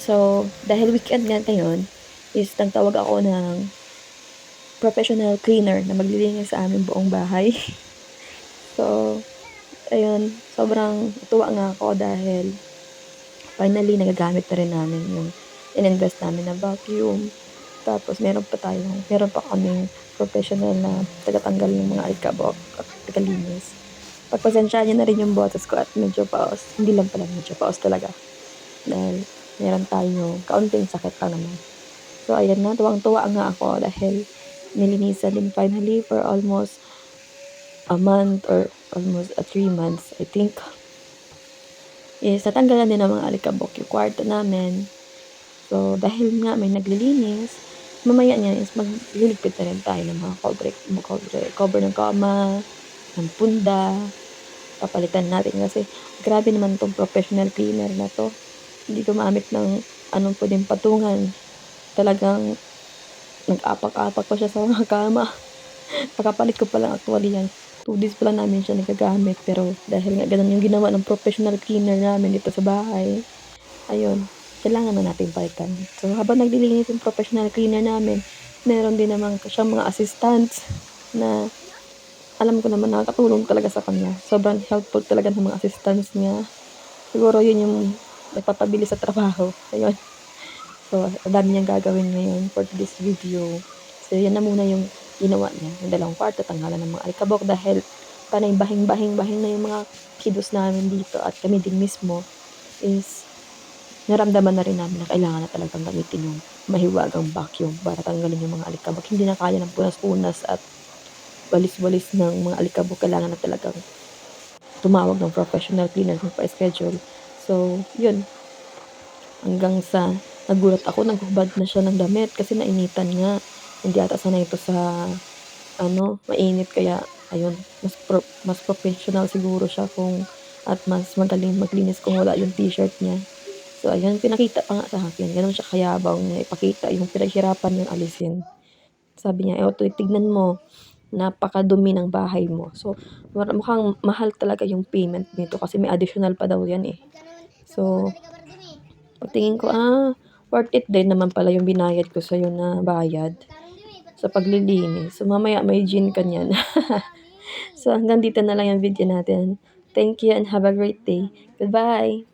So, dahil weekend nga ngayon, is nagtawag ako ng professional cleaner na maglilinis sa aming buong bahay. So, ayun, sobrang tuwa nga ako dahil finally nagagamit na rin namin yung ininvest namin na vacuum. Tapos meron pa kaming professional na tagatanggal ng mga alikabok at tagalinis. Pagpasensyahan niyo na rin yung boses ko at medyo paos. Hindi lang pala, medyo paos talaga. Dahil meron tayong kaunting sakit lang naman. So, ayan na, tuwang-tuwa nga ako dahil nilinisan din finally for almost a month or almost 3 months, I think. Is natanggalan din ng mga alikabok yung kwarto namin. So, dahil nga may naglilinis, mamaya niya is magliligpit na rin tayo ng mga cover ng kama, ng punda, papalitan natin kasi grabe naman tong professional cleaner na to. Hindi gumamit ng anong pwedeng patungan. Talagang nag-apak-apak pa siya sa mga kama. Pagkapalit ko pa lang actually yan. 2 days pa lang namin siya nagagamit. Pero dahil nga ganun yung ginawa ng professional cleaner namin dito sa bahay, ayun, kailangan na natin palitan. So habang naglilinis yung professional cleaner namin, meron din naman siyang mga assistants na alam ko naman nakakatulong talaga sa kanya. Sobrang helpful talaga ng mga assistants niya. Siguro yun yung nagpapabilis sa trabaho. Ayun. So, ang dami niyang gagawin ngayon for this video. So, yan na muna yung ginawa niya. Yung 2 kwarto, tanggalan ng mga alikabok dahil panay bahing na yung mga kiddos namin dito at kami din mismo is naramdaman na rin namin na kailangan na talagang gamitin yung mahiwagang vacuum para tanggalin yung mga alikabok. Hindi na kaya ng punas-punas at walis-walis ng mga alikabok. Kailangan na talagang tumawag ng professional cleaner kung pa-schedule. So, yun. Hanggang sa nagulat ako, naghubad na siya ng damit kasi nainitan nga. Hindi ata sanay ito sa mainit kaya ayun, mas professional siguro siya kung at mas magaling maglinis kung wala yung t-shirt niya. So ayun, pinakita pa nga sa akin, gano'n siya kayabang na ipakita yung pinaghirapan niyang alisin. Sabi niya, "Eto tignan mo, napakadumi ng bahay mo." So mukhang mahal talaga yung payment nito kasi may additional pa daw yan, eh. So pagtingin ko, worth it din naman pala yung binayad ko sa'yo na bayad sa paglilinis. So mamaya may gin ka niyan. So hanggang dito na lang yung video natin. Thank you and have a great day. Goodbye!